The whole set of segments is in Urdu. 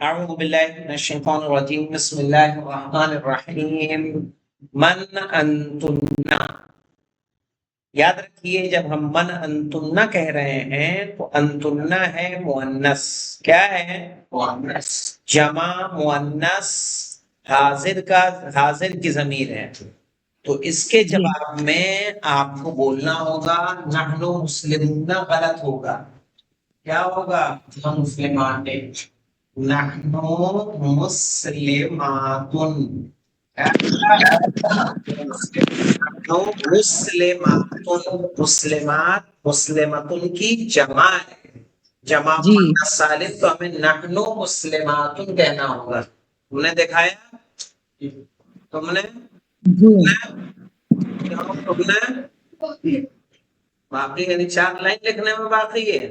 اعوذ باللہ من الشیطان الرجیم بسم اللہ الرحمن الرحیم من انتن، یاد رکھیے جب ہم من انتن کہہ رہے ہیں تو انتن ہے مؤنث، کیا ہے مؤنث، جمع مؤنث حاضر کی ضمیر ہے، تو اس کے جی جواب میں آپ کو بولنا ہوگا نحن مسلمون، غلط ہوگا، کیا ہوگا ہم مسلمان ہیں، نحن مسلمات، مسلمات، مسلمات مسلمتن کی جمع ہے، جمع جی مؤنث سالم، تو ہمیں نحن مسلمات کہنا ہوگا۔ تم نے دکھایا، تم نے جی تم نے باقی یعنی 4 لائن لکھنے میں باقی ہے،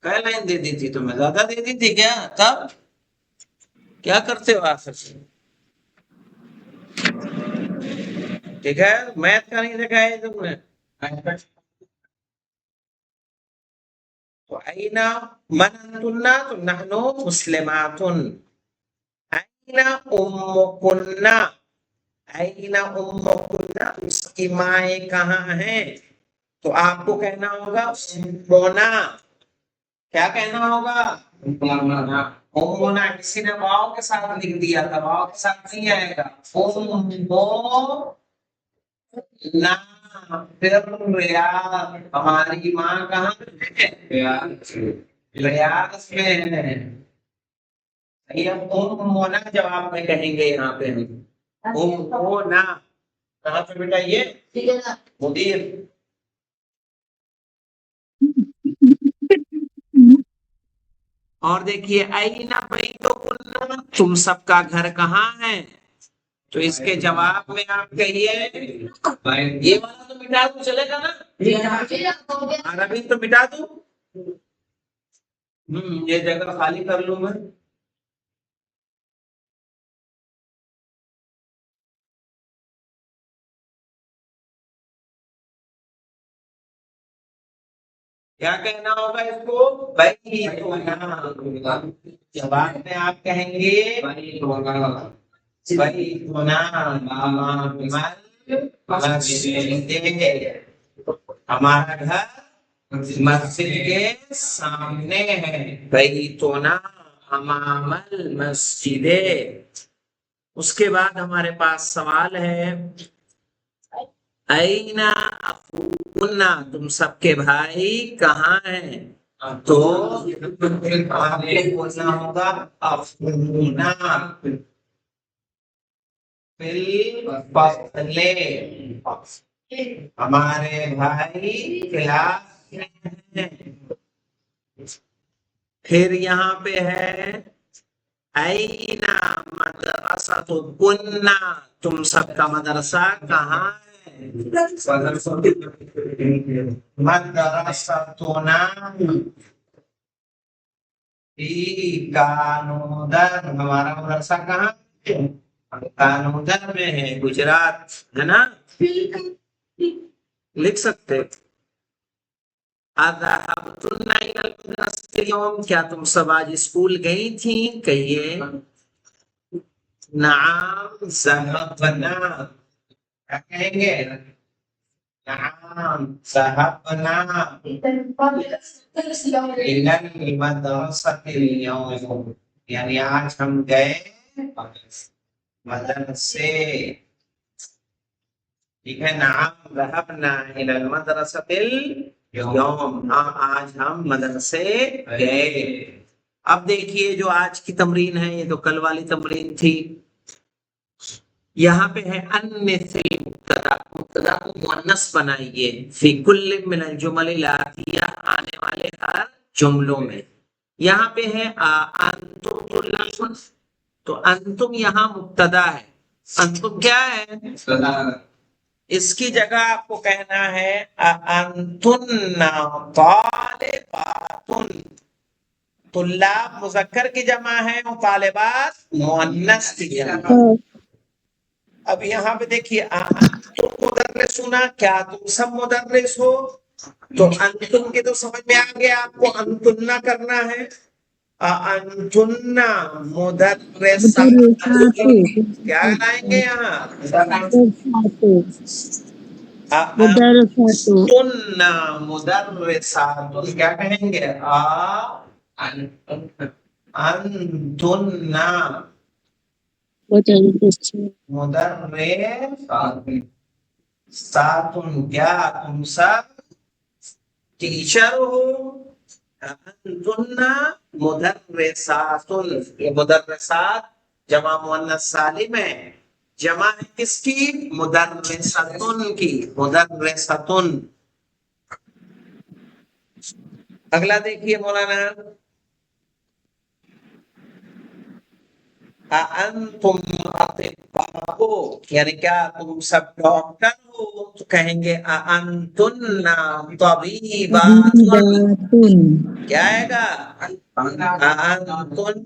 کیا لائن دے دی تھی تمہیں، زیادہ دے دی تھی کیا؟ تب کیا کرتے ہو آخر سے؟ ٹھیک ہے، میتھ کا نہیں دکھایا تم نے، تو اینا من انتن تو نحنو مسلماتن، اینا امکن، اینا امکن، اس کی مائیں کہاں ہیں، تو آپ کو کہنا ہوگا امنا، کیا کہنا ہوگا امنا، کسی نے واؤ کے ساتھ لکھ دیا تھا، واؤ کے ساتھ نہیں آئے گا، نا، پھر ریاض، ہماری ماں کہاں ہے، ریاض میں ہے، صحیح ہے، مونا جواب میں کہیں گے یہاں پہ ہم مونا، کہاں پہ بیٹا یہ مدیر، اور دیکھیے اینا بیتکم، تم سب کا گھر کہاں ہے، تو اس کے جواب میں آپ کہیے یہ والا تو مٹا دوں، چلے گا نا، عربی تو مٹا دوں، یہ جگہ خالی کر لوں میں، کیا کہنا ہوگا اس کو، بیتنا، جواب میں آپ کہیں گے بیتنا مسجد، ہمارا گھر مسجد کے سامنے ہے، بیتنا امام المسجد۔ اس کے بعد ہمارے پاس سوال ہے اینا اخوکنا، تم سب کے بھائی کہاں ہیں، تو آپ کو بولنا ہوگا اخونا فل، ہمارے بھائی کلاس میں ہیں، پھر یہاں پہ ہے اینا مدرستکنا، تم سب کا مدرسہ کہاں ہے، مدرستنا فی کانودر، ہمارا مدرسہ کہاں ہے، کانودر میں ہے، گجرات ہے نا، لکھ سکتے اذهبتن الى المدرسة اليوم، کیا تم سب آج اسکول گئی تھیں، کہیے نعم ذهبنا، کیا کہیں گے نعم ذهبنا الى المدرسة اليوم، یعنی آج ہم گئے مدرسے، ٹھیک ہے، نعم ذهبنا الى المدرسة اليوم، ہاں آج ہم مدرسے گئے۔ اب دیکھیے جو آج کی تمرین ہے، یہ تو کل والی تمرین تھی، یہاں پہ ہے انث المبتدا، مبتدا کو مؤنث بنائیے فی کل من الجمل الاتیہ، آنے والے ہر جملوں میں، یہاں پہ ہے انتم طلاب، تو انتم یہاں مبتدا ہے، انتم کیا ہے، اس کی جگہ آپ کو کہنا ہے انتن طالباتن، طلاب مذکر کی جمع ہے اور طالبات مؤنث کی جمع ہے۔ اب یہاں پہ دیکھیے انتم مدرسون، کیا تم سب مدرس ہو، تو انتم کے تو سمجھ میں آ گیا آپ کو انتن کرنا ہے، انتن مدرساتن، کیا لائیں گے یہاں؟ انتن مدرساتن، کیا کہیں گے؟ انتن مدرساتن، کیا تم سب ٹیچر ہو؟ انتن مدرساتن، یہ مدرسات جمع مؤنث سالم ہے، جمع ہے کس کی؟ مدرستن کی، مدرستن۔ اگلا دیکھیے مولانا، انتم اطباء، یعنی کیا تم سب ڈاکٹر ہو؟ تو کہیں گے انتن طبیباتن، کیا آئے گا؟ انتن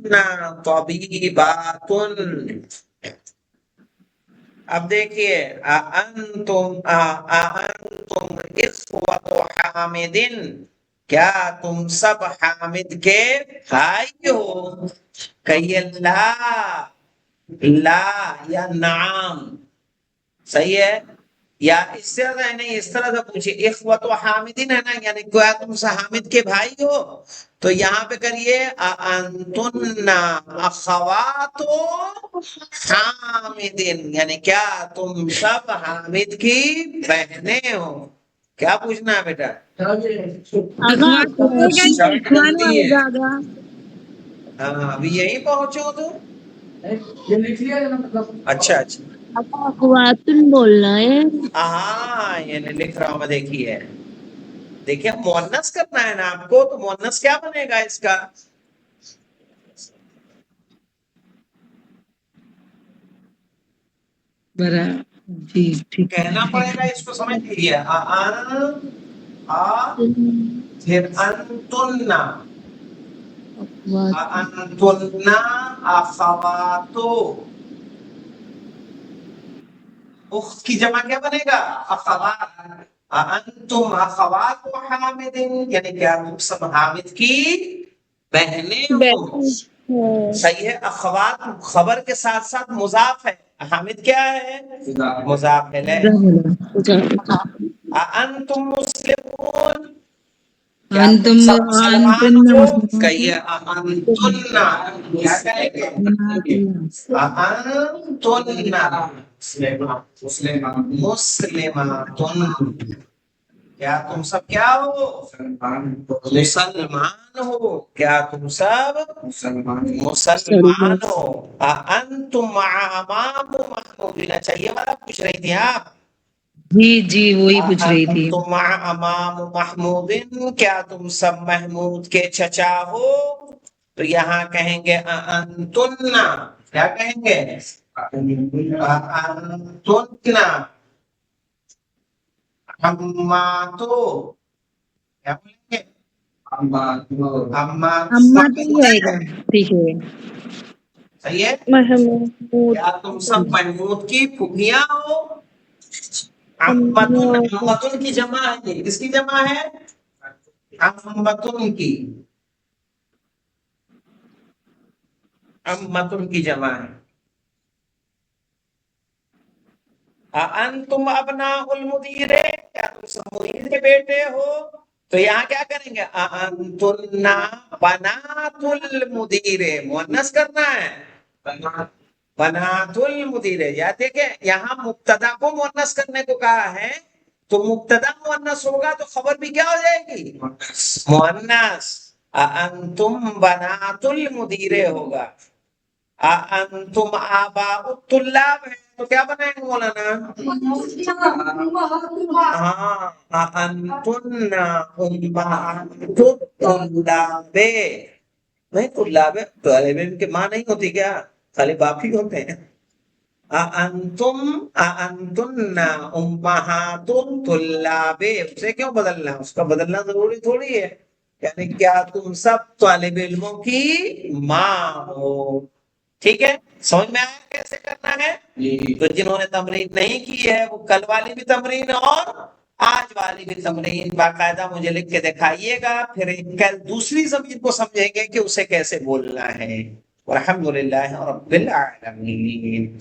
طبیباتن۔ اب دیکھیے، انتم اخوۃ حامدن، کیا تم سب حامد کے بھائی ہو؟ کہیے لا، لا یا نعم، صحیح ہے؟ یا اس سے نہیں، اس طرح سے پوچھئے، اخوۃ حامدن ہے نا، یعنی کیا تم سب حامد کے بھائی ہو؟ تو یہاں پہ کریے انتن اخوات حامدن، یعنی کیا تم سب حامد کی بہنیں ہو؟ کیا پوچھنا ہے بیٹا؟ ہاں ابھی یہی پہنچو تو اچھا اچھا، اخواتن بولنا ہے۔ ہاں یہ لکھ رہا ہوں میں، دیکھیے دیکھیے مؤنث کرنا ہے نا آپ کو، تو مؤنث کیا بنے گا اس کا؟ جی ٹھیک کہنا پڑے گا، اس کو سمجھ لیجیے، پھر انتن، انتن اخواتو، اخت کی جمع کیا بنے گا؟ اخوات، انتم اخوات حامد، یعنی کیا تم سب حامد کی بہنیں ہو؟ صحیح ہے، اخوات خبر کے ساتھ ساتھ مضاف ہے، حامد کیا ہے؟ مضاف ہے۔ انتم مسلمون، کیا تم سب مسلمان ہو؟ کہیے انتن، کیا کہیں گے؟ انتن مسلماتن، کیا تم سب کیا ہو؟ مسلمان ہو، کیا تم سب مسلمان ہو؟ انتم مع امام محمود، اچھا یہ والا پوچھ رہی تھی آپ؟ جی جی وہی پوچھ رہی تھی۔ انتم مع امام محمود، کیا تم سب محمود کے چچا ہو؟ تو یہاں کہیں گے انتن، کیا کہیں گے؟ انتن اماتو، کیا بولیں گے؟ اما تو ہی آئے گا، ٹھیک ہے۔ صحیح ہے، محمود، کیا تم سب محمود کی پھوپھیاں ہو؟ امتن کی جمع ہے، کس کی جمع ہے؟ امتن کی، امتن کی جمع ہے۔ انتم ابناء المدیر، کیا تم سب مدیر کے بیٹے ہو؟ تو یہاں کیا کریں گے؟ انتن بنات المدیر، مؤنث کرنا ہے، بنات المدیر۔ یا دیکھیں یہاں مبتدا کو مؤنث کرنے کو کہا ہے، تو مبتدا مؤنث ہوگا تو خبر بھی کیا ہو جائے گی؟ مؤنث۔ انتم بنات المدیر ہوگا۔ انتم آباء الطلاب ہے، تو کیا بنائیں گے مولانا؟ ہاں، انتن امہات الطلاب، نہیں طلاب طالب علم کی ماں نہیں ہوتی کیا؟ خالی باپ ہی ہوتے ہیں۔ انتن امہات الطلاب، اسے کیوں بدلنا؟ اس کا بدلنا ضروری تھوڑی ہے، یعنی کیا تم سب طالب علموں کی ماں ہو؟ ٹھیک ہے، سمجھ میں آیا کیسے کرنا ہے؟ تو جنہوں نے تمرین نہیں کی ہے وہ کل والی بھی تمرین اور آج والی بھی تمرین باقاعدہ مجھے لکھ کے دکھائیے گا، پھر کل دوسری ضمیر کو سمجھیں گے کہ اسے کیسے بولنا ہے۔ والحمدللہ رب العالمین۔